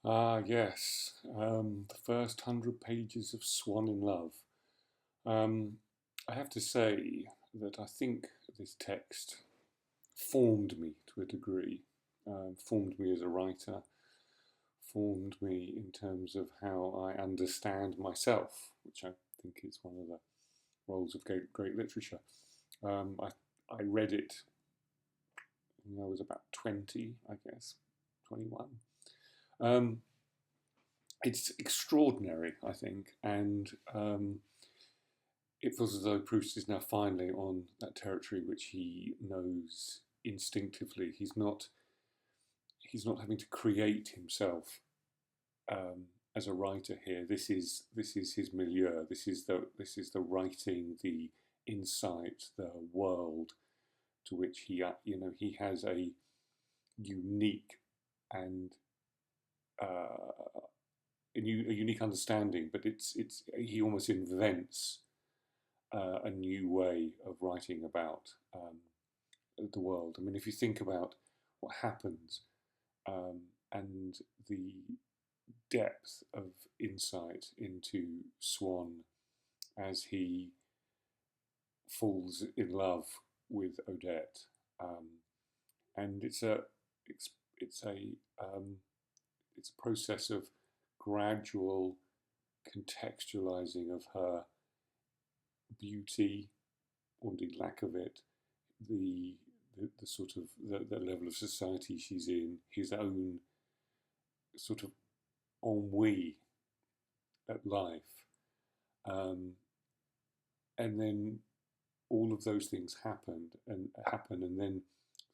Ah, yes. The first 100 pages of Swann in Love. Um, I have to say that I think this text formed me to a degree, formed me as a writer, formed me in terms of how I understand myself, which I think is one of the roles of great literature. I read it when I was about 20, I guess, 21. Um, it's extraordinary, I think, and it feels as though Proust is now finally on that territory which he knows instinctively. He's not having to create himself as a writer here. This is his milieu. This is the writing, the insight, the world to which he has a unique and uh, a unique understanding. But it's he almost invents a new way of writing about the world. I mean, if you think about what happens um, and the depth of insight into Swann as he falls in love with Odette, um, and it's it's a um, it's a process of gradual contextualizing of her beauty or indeed lack of it, the the sort of the level of society she's in, his own sort of ennui at life, um, and then all of those things happen, and then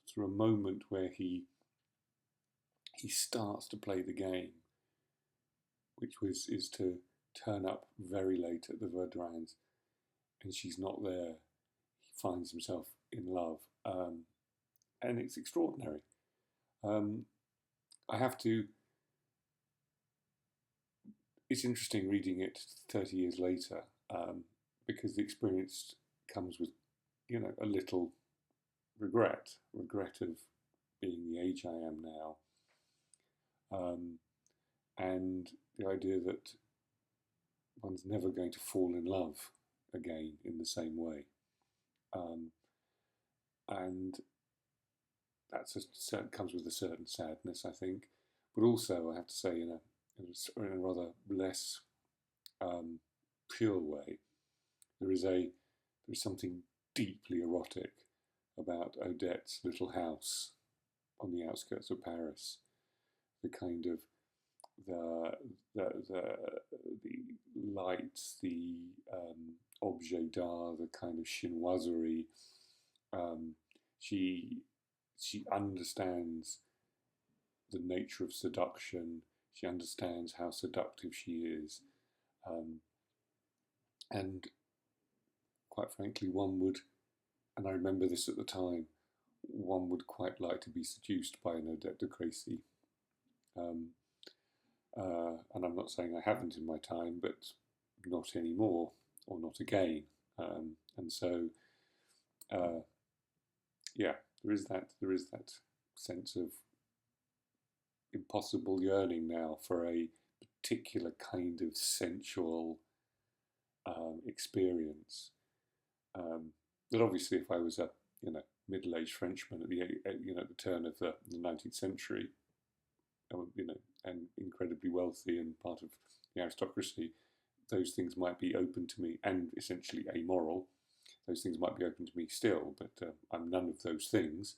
through a moment where he starts to play the game, which was is to turn up very late at the Verdurins, and she's not there. He finds himself in love, and it's extraordinary. Um, I have to. It's interesting reading it 30 years later because the experience comes with, a little regret of being the age I am now, um, and the idea that one's never going to fall in love again in the same way, um, and comes with a certain sadness, I think, but also I have to say in a rather less um, pure way, there is something deeply erotic about Odette's little house on the outskirts of Paris. The kind of the the the lights, the objet d'art, the kind of chinoiserie. Um, she she understands the nature of seduction. She understands how seductive she is, um, and quite frankly, and I remember this at the time, one would quite like to be seduced by an Odette de Crécy. Um, and I'm not saying I haven't in my time, but not anymore or not again. And so, uh, yeah, there is that sense of impossible yearning now for a particular kind of sensual experience. Um, that obviously, if I was a middle-aged Frenchman at the turn of the 19th century, and incredibly wealthy and part of the aristocracy, those things might be open to me and essentially amoral. Those things might be open to me still, but I'm none of those things.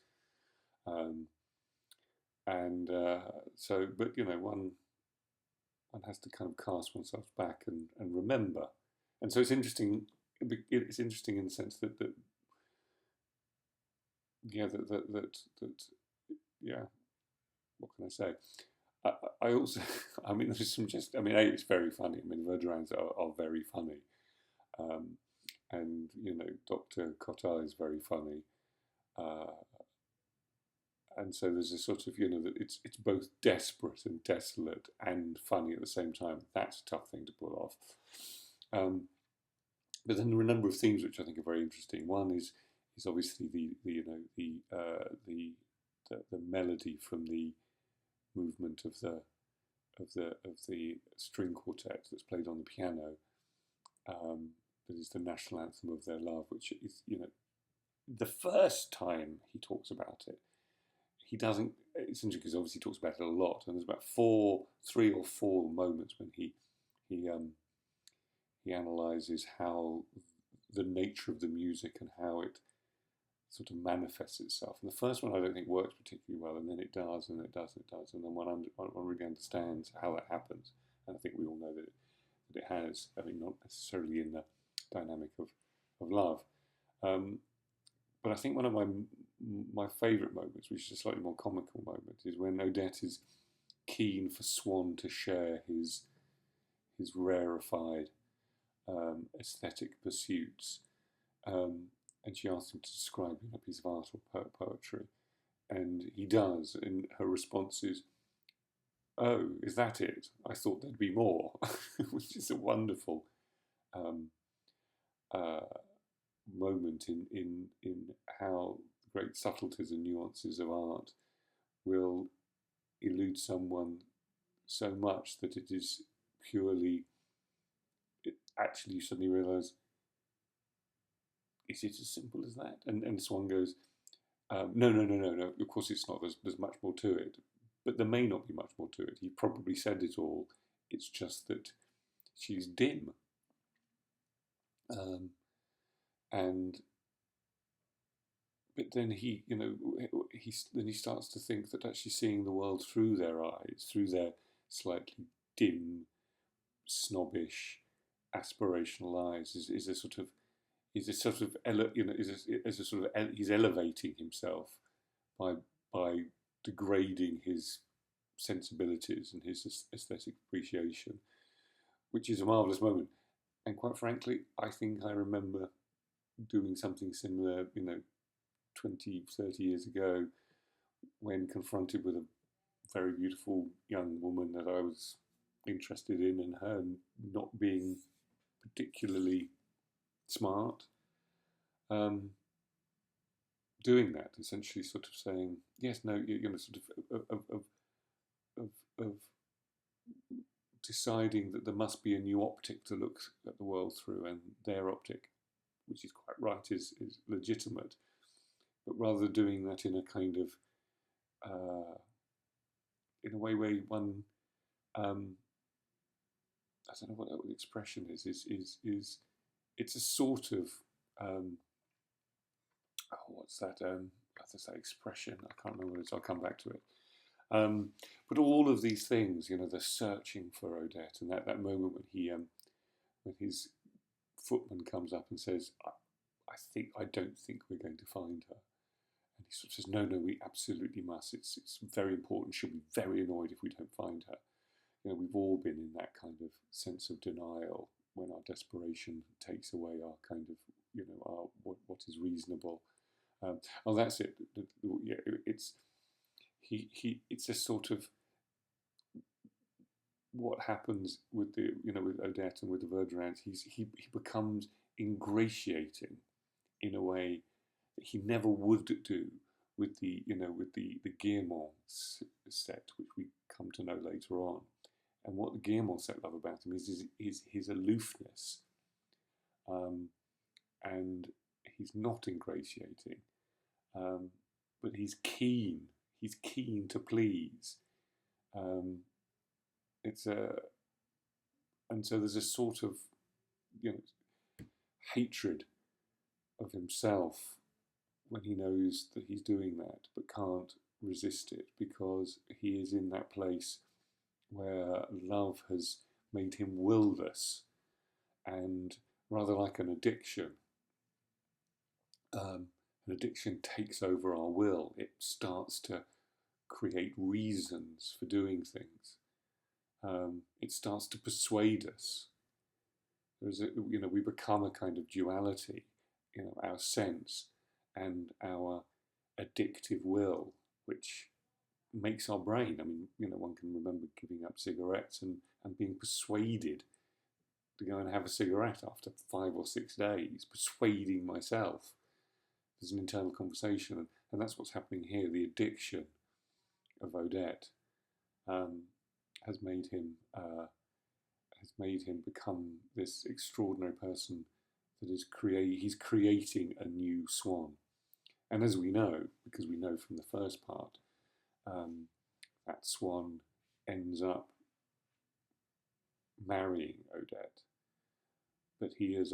Um, and so, but one has to kind of cast oneself back and remember. And so it's interesting. It's interesting in the sense that yeah that yeah. What can I say? I also, I mean, there's some just, I mean, it's very funny. I mean, Verdurins are very funny. Um, and, Dr. Cotta is very funny. Uh, and so there's a sort of, that it's both desperate and desolate and funny at the same time. That's a tough thing to pull off. But then there are a number of themes which I think are very interesting. One is obviously the melody from the movement of the of the string quartet that's played on the piano. That is the national anthem of their love, which is, the first time he talks about it, he doesn't. It's interesting because obviously he talks about it a lot, and there's about three or four moments when he he analyzes how the nature of the music and how it sort of manifests itself. And the first one I don't think works particularly well, and then it does, and it does, and it does, and then one really understands how that happens. And I think we all know that it has. I mean, not necessarily in the dynamic of love. Um, but I think one of my favourite moments, which is a slightly more comical moment, is when Odette is keen for Swann to share his rarefied aesthetic pursuits, and she asks him to describe a piece of art or poetry, and he does, and her response is, "Oh, is that it? I thought there'd be more," which is a wonderful um, uh, moment in how great subtleties and nuances of art will elude someone so much that it is purely. Actually, you suddenly realise, is it as simple as that? And Swann goes, no, no, no, no, no. Of course, it's not. There's much more to it, but there may not be much more to it. He probably said it all. It's just that she's dim, um, and but then he starts to think that actually seeing the world through their eyes, through their slightly dim, snobbish, aspirational eyes, is a sort of he's elevating himself by by degrading his sensibilities and his aesthetic appreciation, which is a marvelous moment. And quite frankly, I think I remember doing something similar, 20, 30 years ago, when confronted with a very beautiful young woman that I was interested in, and her not being particularly smart. Doing that, essentially, sort of saying, yes, no, sort of deciding that there must be a new optic to look at the world through, and their optic, which is quite right, is legitimate, but rather doing that in a kind of in a way where one I don't know what the expression is it's a sort of what's that that's that expression, I can't remember what it is, I'll come back to it. But all of these things, the searching for Odette, and that moment when his footman comes up and says, I don't think we're going to find her," and he sort of says, "No, no, we absolutely must. It's very important. She'll be very annoyed if we don't find her." We've all been in that kind of sense of denial when our desperation takes away our kind of, our what is reasonable. Oh, that's it. Yeah, it's it's a sort of what happens with with Odette and with the Verdurins. He becomes ingratiating in a way that he never would do with the Guillemot set, which we come to know later on. And what the Guillemot set love about him is his aloofness, and he's not ingratiating, but he's keen. He's keen to please. It's a And so there's a sort of hatred of himself when he knows that he's doing that, but can't resist it because he is in that place where love has made him will-less, and rather like an addiction takes over our will. It starts to create reasons for doing things. It starts to persuade us. We become a kind of duality, our sense and our addictive will, which makes our brain. I mean, one can remember giving up cigarettes and being persuaded to go and have a cigarette after 5 or 6 days, persuading myself. There's an internal conversation, and that's what's happening here, the addiction of Odette. has made him become this extraordinary person that is he's creating a new Swann. And as we know, because we know from the first part, um, that Swann ends up marrying Odette, but he is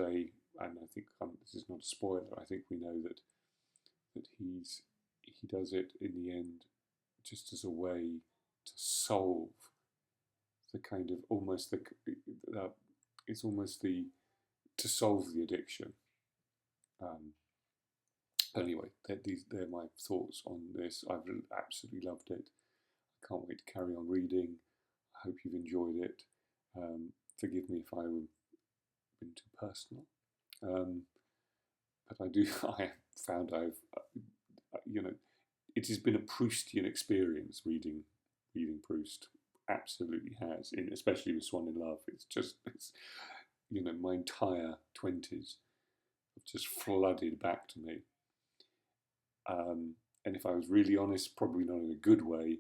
and I think this is not a spoiler. I think we know that he does it in the end just as a way to solve the kind of almost it's almost the to solve the addiction. Um, anyway, they're my thoughts on this. I've absolutely loved it. I can't wait to carry on reading. I hope you've enjoyed it. Forgive me if I've been too personal, um, but I do. I found you know, it has been a Proustian experience reading Proust. Absolutely has, especially with Swann in Love. It's my entire 20s have just flooded back to me. And if I was really honest, probably not in a good way,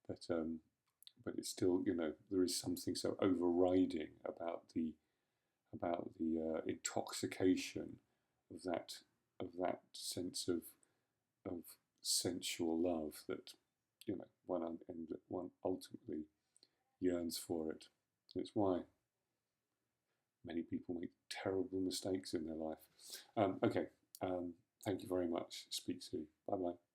but it's still, there is something so overriding about the intoxication of that sense of sensual love that one ultimately yearns for it. It's why many people make terrible mistakes in their life. Okay, thank you very much. Speak soon. Bye bye.